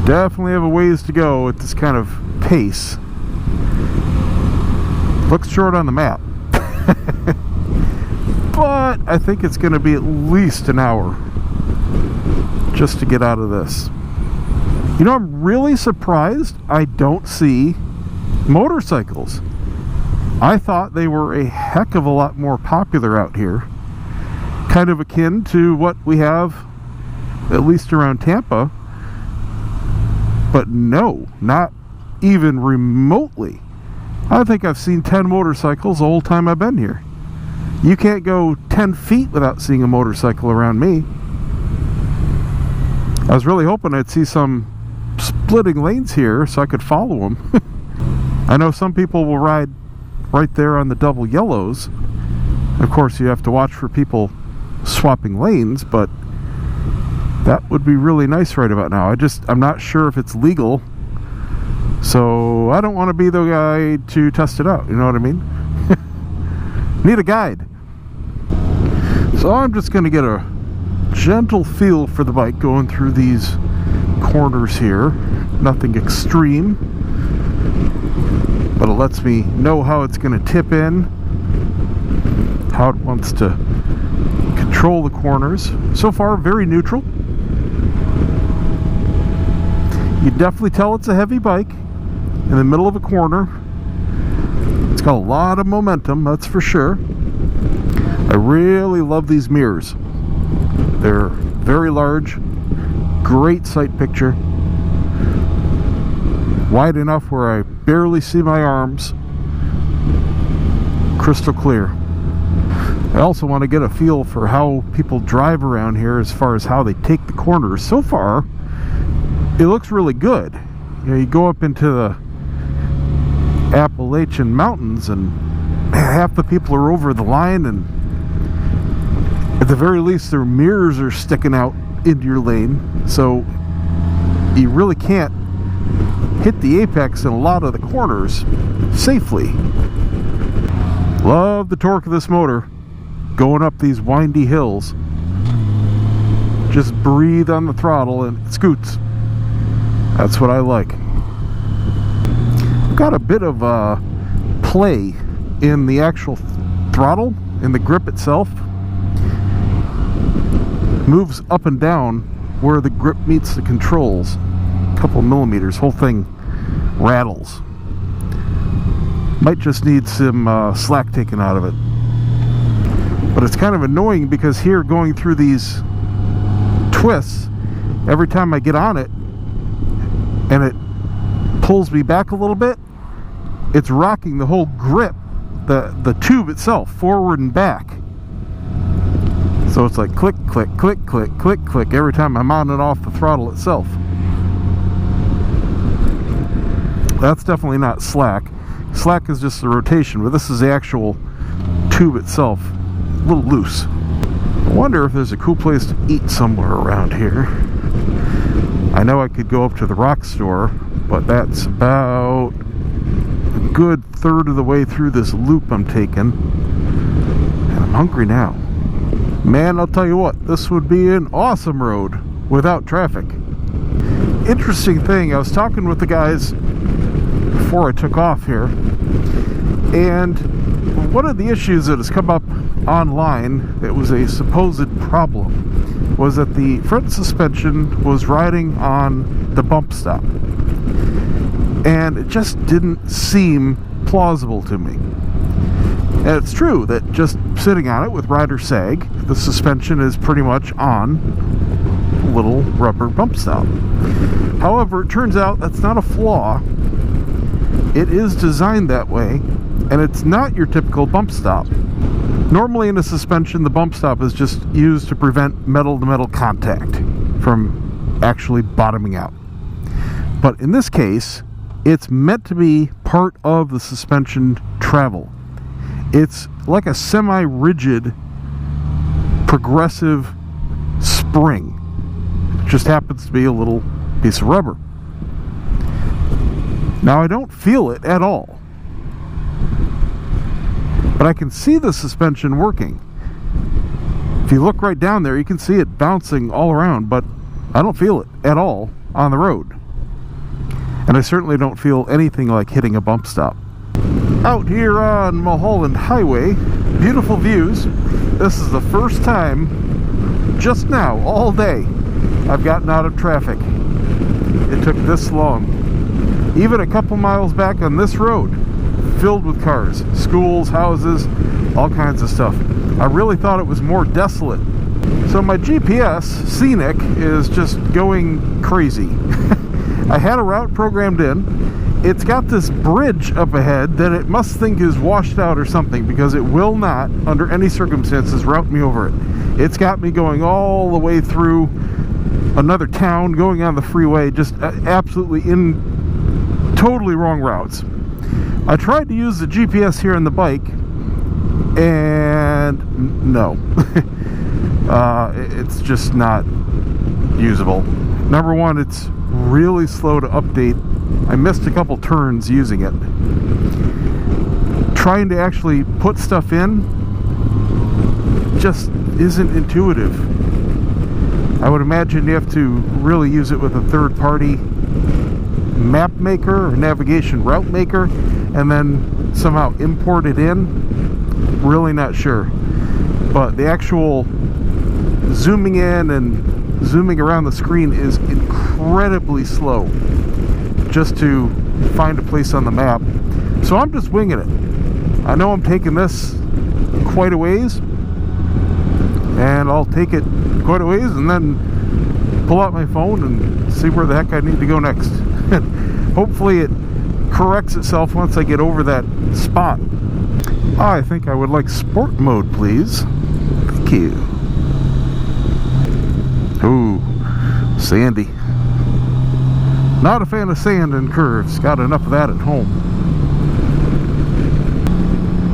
Definitely have a ways to go at this kind of pace. Looks short on the map. But I think it's going to be at least an hour just to get out of this. You know, I'm really surprised I don't see motorcycles. I thought they were a heck of a lot more popular out here. Kind of akin to what we have, at least around Tampa. But no, not even remotely. I think I've seen 10 motorcycles the whole time I've been here. You can't go 10 feet without seeing a motorcycle around me. I was really hoping I'd see some splitting lanes here so I could follow them. I know some people will ride right there on the double yellows. Of course, you have to watch for people swapping lanes, but that would be really nice right about now. I'm not sure if it's legal, so I don't want to be the guy to test it out, you know what I mean? Need a guide. So I'm just going to get a gentle feel for the bike going through these corners here. Nothing extreme, but it lets me know how it's going to tip in, how it wants to control the corners. So far, very neutral. You definitely tell it's a heavy bike in the middle of a corner. It's got a lot of momentum, that's for sure. I really love these mirrors. They're very large, great sight picture, wide enough where I barely see my arms, crystal clear. I also want to get a feel for how people drive around here as far as how they take the corners. So far, it looks really good. You know, you go up into the Appalachian Mountains and half the people are over the line, and at the very least their mirrors are sticking out into your lane, so you really can't hit the apex in a lot of the corners safely. Love the torque of this motor going up these windy hills. Just breathe on the throttle and it scoots. That's what I like. Got a bit of play in the actual throttle, in the grip itself. Moves up and down where the grip meets the controls. A couple millimeters, whole thing rattles. Might just need some slack taken out of it. But it's kind of annoying because here, going through these twists, every time I get on it and it pulls me back a little bit, it's rocking the whole grip, the tube itself, forward and back. So it's like click, click, click, click, click, click every time I'm on and off the throttle itself. That's definitely not slack. Slack is just the rotation, but this is the actual tube itself. A little loose. I wonder if there's a cool place to eat somewhere around here. I know I could go up to the rock store, but that's about a good third of the way through this loop I'm taking. And I'm hungry now. Man, I'll tell you what, this would be an awesome road without traffic. Interesting thing, I was talking with the guys before I took off here, and one of the issues that has come up online that was a supposed problem was that the front suspension was riding on the bump stop, and it just didn't seem plausible to me. And it's true that just sitting on it with rider sag, the suspension is pretty much on a little rubber bump stop. However, it turns out that's not a flaw. It is designed that way, and it's not your typical bump stop. Normally in a suspension, the bump stop is just used to prevent metal-to-metal contact from actually bottoming out. But in this case, it's meant to be part of the suspension travel. It's like a semi-rigid, progressive spring. It just happens to be a little piece of rubber. Now, I don't feel it at all, but I can see the suspension working. If you look right down there, you can see it bouncing all around, but I don't feel it at all on the road. And I certainly don't feel anything like hitting a bump stop. Out here on Mulholland Highway, beautiful views. This is the first time, just now, all day, I've gotten out of traffic. It took this long. Even a couple miles back on this road, filled with cars, schools, houses, all kinds of stuff. I really thought it was more desolate. So my GPS, Scenic, is just going crazy. I had a route programmed in. It's got this bridge up ahead that it must think is washed out or something, because it will not, under any circumstances, route me over it. It's got me going all the way through another town, going on the freeway, just absolutely in totally wrong routes. I tried to use the GPS here on the bike, and no. It's just not usable. Number one, it's really slow to update. I missed a couple turns using it. Trying to actually put stuff in just isn't intuitive. I would imagine you have to really use it with a third-party map maker or navigation route maker and then somehow import it in. Really not sure. But the actual zooming in and zooming around the screen is incredibly slow just to find a place on the map. So I'm just winging it. I know I'm taking this quite a ways, and I'll take it quite a ways and then pull out my phone and see where the heck I need to go next. Hopefully it corrects itself once I get over that spot. I think I would like sport mode, please. Thank you. Ooh, sandy. Not a fan of sand and curves. Got enough of that at home.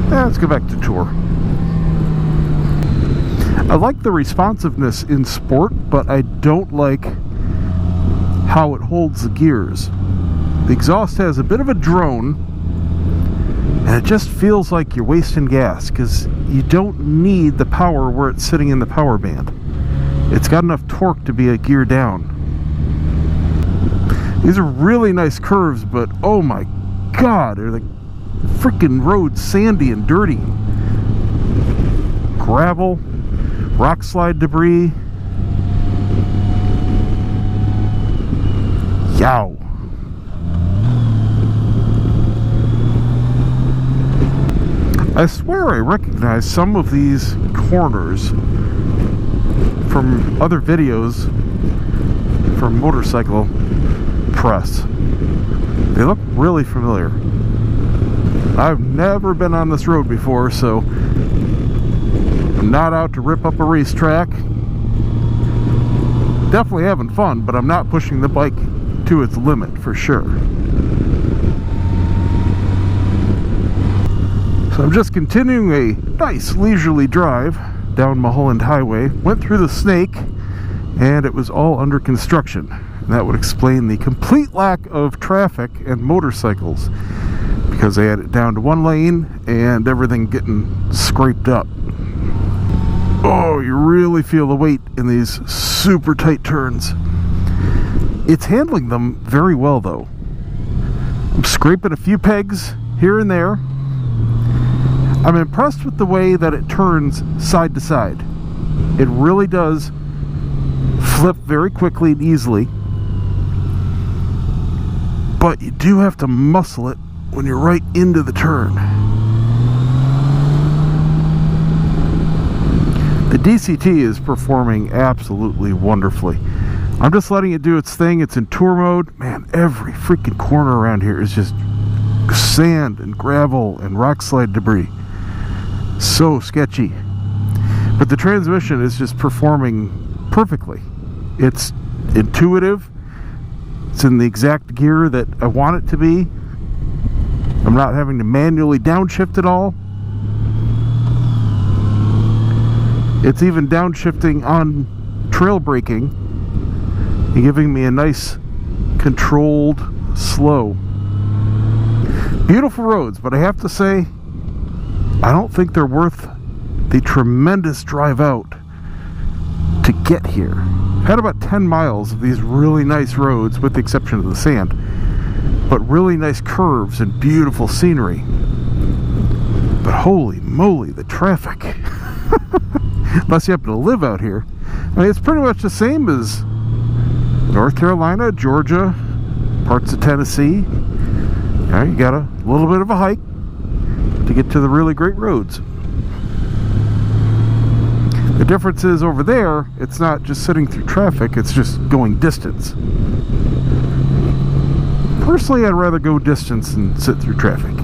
Let's go back to tour. I like the responsiveness in sport, but I don't like how it holds the gears. The exhaust has a bit of a drone, and it just feels like you're wasting gas because you don't need the power where it's sitting in the power band. It's got enough torque to be a gear down. These are really nice curves, but oh my god, are the freaking roads sandy and dirty. Gravel, rock slide debris. Yow. I swear I recognize some of these corners from other videos from motorcycle press. They look really familiar. I've never been on this road before, so I'm not out to rip up a racetrack. Definitely having fun, but I'm not pushing the bike to its limit for sure. So I'm just continuing a nice leisurely drive down Mulholland Highway. Went through the Snake, and it was all under construction. And that would explain the complete lack of traffic and motorcycles, because they had it down to one lane and everything getting scraped up. Oh, you really feel the weight in these super tight turns. It's handling them very well though. I'm scraping a few pegs here and there. I'm impressed with the way that it turns side to side. It really does flip very quickly and easily. But you do have to muscle it when you're right into the turn. The DCT is performing absolutely wonderfully. I'm just letting it do its thing. It's in tour mode. Man, every freaking corner around here is just sand and gravel and rock slide debris. So sketchy. But the transmission is just performing perfectly. It's intuitive. It's in the exact gear that I want it to be. I'm not having to manually downshift it all. It's even downshifting on trail braking and giving me a nice controlled slow. Beautiful roads, but I have to say, I don't think they're worth the tremendous drive out to get here. Had about 10 miles of these really nice roads, with the exception of the sand. but really nice curves and beautiful scenery. But holy moly, the traffic. Unless you happen to live out here. I mean, it's pretty much the same as North Carolina, Georgia, parts of Tennessee. You got a little bit of a hike to get to the really great roads. The difference is over there, it's not just sitting through traffic, it's just going distance. Personally, I'd rather go distance than sit through traffic.